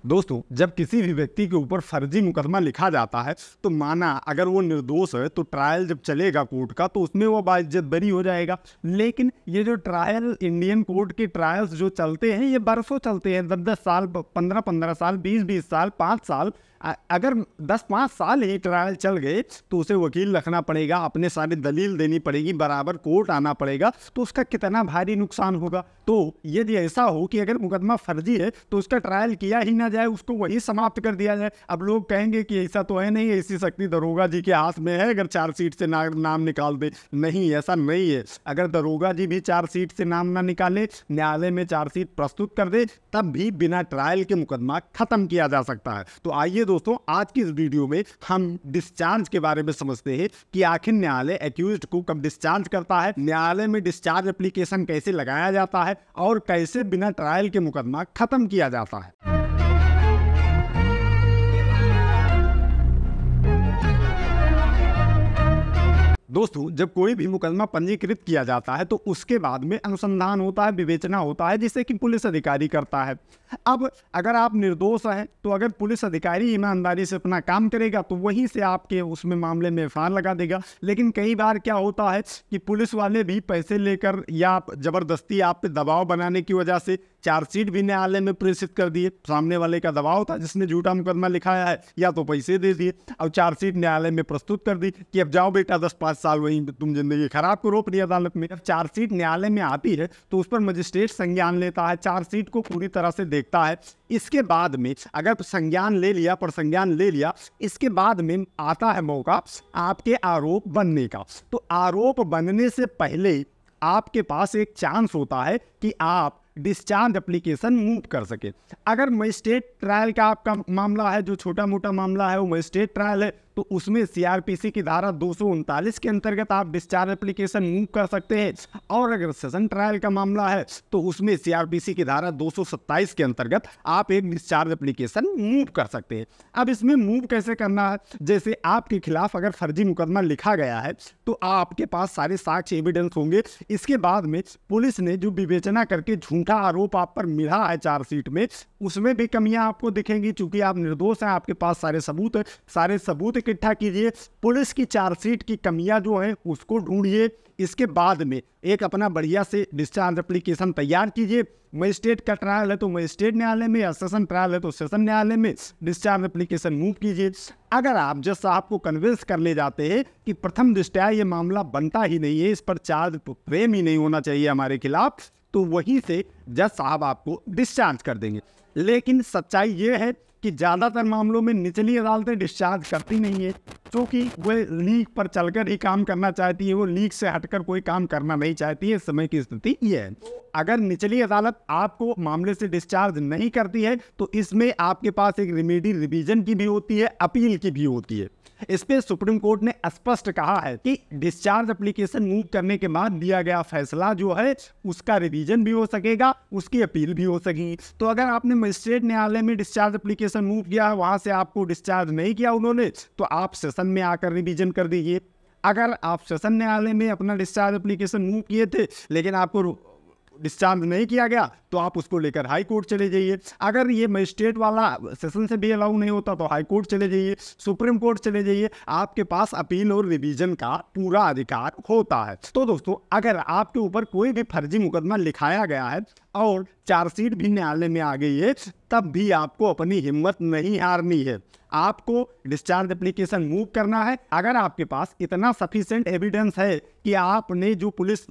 दोस्तों, जब किसी भी व्यक्ति के ऊपर फर्जी मुकदमा लिखा जाता है तो माना अगर वो निर्दोष है तो ट्रायल जब चलेगा कोर्ट का तो उसमें वो बाइज्जत बरी हो जाएगा। लेकिन ये जो ट्रायल इंडियन कोर्ट के ट्रायल्स जो चलते हैं ये बरसों चलते हैं, 10-10 साल, 15-15 साल, 20-20 साल, 5 साल। अगर 10-5 साल ही ट्रायल चल गए तो उसे वकील रखना पड़ेगा, अपने सारी दलील देनी पड़ेगी, बराबर कोर्ट आना पड़ेगा, तो उसका कितना भारी नुकसान होगा। तो यदि ऐसा हो कि अगर मुकदमा फर्जी है तो उसका ट्रायल किया ही ना जाए, उसको वही समाप्त कर दिया जाए। अब लोग कहेंगे कि ऐसा तो है नहीं, ऐसी शक्ति दरोगा जी के हाथ में है अगर चार्जशीट से नाम निकाल दे। नहीं, ऐसा नहीं है। अगर दरोगा जी भी चार्जशीट से नाम ना निकाले, न्यायालय में चार्जशीट प्रस्तुत कर दे, तब भी बिना ट्रायल के मुकदमा खत्म किया जा सकता है। तो आइए दोस्तों, आज की इस वीडियो में हम डिस्चार्ज के बारे में समझते हैं कि आखिर न्यायालय एक्यूज्ड को कब डिस्चार्ज करता है, न्यायालय में डिस्चार्ज एप्लीकेशन कैसे लगाया जाता है और कैसे बिना ट्रायल के मुकदमा खत्म किया जाता है। दोस्तों, जब कोई भी मुकदमा पंजीकृत किया जाता है तो उसके बाद में अनुसंधान होता है, विवेचना होता है, जिसे कि पुलिस अधिकारी करता है। अब अगर आप निर्दोष हैं तो अगर पुलिस अधिकारी ईमानदारी से अपना काम करेगा तो वहीं से आपके उसमें मामले में एफआईआर लगा देगा। लेकिन कई बार क्या होता है कि पुलिस वाले भी पैसे लेकर या ज़बरदस्ती आप पे दबाव बनाने की वजह से चार्जशीट भी न्यायालय में प्रेषित कर दिए। सामने वाले का दबाव था जिसने झूठा मुकदमा लिखाया है, या तो पैसे दे दिए और चार्जशीट न्यायालय में प्रस्तुत कर दी कि अब जाओ बेटा 10-5 साल वहीं तुम जिंदगी खराब करो अपनी अदालत में। जब चार्जशीट न्यायालय में आती है तो उस पर मजिस्ट्रेट संज्ञान लेता है, चार्जशीट को पूरी तरह से देखता है। इसके बाद में अगर संज्ञान ले लिया, पर संज्ञान ले लिया, इसके बाद में आता है मौका आपके आरोप बनने का। तो आरोप बनने से पहले आपके पास एक चांस होता है कि आप डिस्चार्ज एप्लीकेशन मूव कर सके। अगर मजिस्ट्रेट ट्रायल का आपका मामला है, जो छोटा मोटा मामला है वो मजिस्ट्रेट ट्रायल है, तो उसमें सीआरपीसी की धारा 239 के अंतर्गत आप डिस्चार्ज एप्लीकेशन मूव कर सकते हैं। और अगर सेशन ट्रायल का मामला है तो उसमें सीआरपीसी की धारा 227 के अंतर्गत आप एक डिस्चार्ज एप्लीकेशन मूव कर सकते हैं। अब इसमें मूव कैसे करना है, जैसे आपके खिलाफ अगर फर्जी मुकदमा लिखा गया है तो आपके पास सारे साक्ष्य एविडेंस होंगे। इसके बाद में पुलिस ने जो विवेचना करके झूठा आरोप आप पर मिला है चार्जशीट में, उसमें भी कमियां आपको दिखेंगी। चूंकि आप निर्दोष हैं, आपके पास सारे सबूत है, सारे सबूत इकट्ठा कीजिए, पुलिस की चार्जशीट की कमियां जो हैं उसको ढूंढिए। इसके बाद में एक अपना बढ़िया से डिस्चार्ज एप्लीकेशन तैयार कीजिए। मजिस्ट्रेट का ट्रायल है तो मजिस्ट्रेट न्यायालय में, या सेशन ट्रायल है तो सेशन न्यायालय में डिस्चार्ज एप्लीकेशन मूव कीजिए। अगर आप जज साहब को कन्विंस कर ले जाते हैं कि प्रथम दृष्टया ये मामला बनता ही नहीं है, इस पर चार्ज फ्रेम ही नहीं होना चाहिए हमारे खिलाफ, तो वहीं से जज साहब आपको डिस्चार्ज कर देंगे। लेकिन सच्चाई ये है कि ज़्यादातर मामलों में निचली अदालतें डिस्चार्ज करती नहीं है, क्योंकि वो लीक पर चलकर ही काम करना चाहती है, वो लीक से हटकर कोई काम करना नहीं चाहती है। इस समय की स्थिति ये है। अगर निचली अदालत आपको मामले से डिस्चार्ज नहीं करती है तो इसमें आपके पास एक रेमेडी रिवीजन की भी होती है, अपील की भी होती है। इस पे सुप्रीम कोर्ट ने स्पष्ट कहा है कि डिस्चार्ज एप्लीकेशन मूव करने के बाद दिया गया फैसला जो है उसका रिवीजन भी हो सकेगा, उसकी अपील भी हो सकेगी। तो अगर आपने मजिस्ट्रेट न्यायालय में डिस्चार्ज एप्लीकेशन मूव किया है, वहां से आपको डिस्चार्ज नहीं किया उन्होंने, तो आप सेशन में आकर रिवीजन कर दीजिए। अगर आप सेशन न्यायालय में अपना डिस्चार्ज एप्लीकेशन मूव किए थे लेकिन आपको डिस्चार्ज नहीं किया गया तो आप उसको लेकर हाई कोर्ट चले जाइए। अगर ये मजिस्ट्रेट वाला सेशन से भी अलाउ नहीं होता तो हाई कोर्ट चले जाइए, सुप्रीम कोर्ट चले जाइए। आपके पास अपील और रिवीजन का पूरा अधिकार होता है। तो दोस्तों, अगर आपके ऊपर कोई भी फर्जी मुकदमा लिखाया गया है और चार्जशीट भी न्यायालय में आ गई है, तब भी आपको अपनी हिम्मत नहीं हारनी है। आपको डिस्चार्ज एप्लीकेशन मूव करना है। अगर आपके पास इतना सफिशिएंट एविडेंस है कि आपने जो पुलिस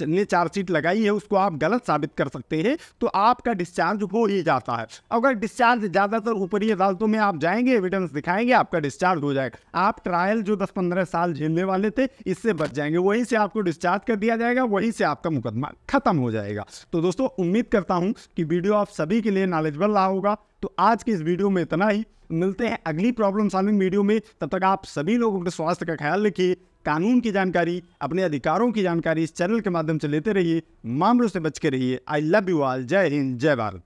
ने चार्जशीट लगाई है उसको आप गलत साबित कर सकते हैं, तो आपका डिस्चार्ज हो ही जाता है। अगर डिस्चार्ज ज़्यादातर ऊपरी अदालतों में आप जाएंगे, एविडेंस दिखाएंगे, आपका डिस्चार्ज हो जाएगा। आप ट्रायल जो 10-15 साल झेलने वाले थे इससे बच जाएंगे, वहीं से आपको डिस्चार्ज कर दिया जाएगा, वहीं से आपका मुकदमा खत्म हो जाएगा। तो दोस्तों, उम्मीद करता हूँ कि वीडियो आप सभी के लिए नॉलेजेबल रहा होगा। तो आज की इस वीडियो में इतना ही। मिलते हैं अगली प्रॉब्लम सॉल्विंग वीडियो में। तब तक आप सभी लोग अपने स्वास्थ्य का ख्याल रखिए। कानून की जानकारी, अपने अधिकारों की जानकारी इस चैनल के माध्यम से लेते रहिए। मामलों से बच के रहिए। I love you all. जय हिंद, जय भारत।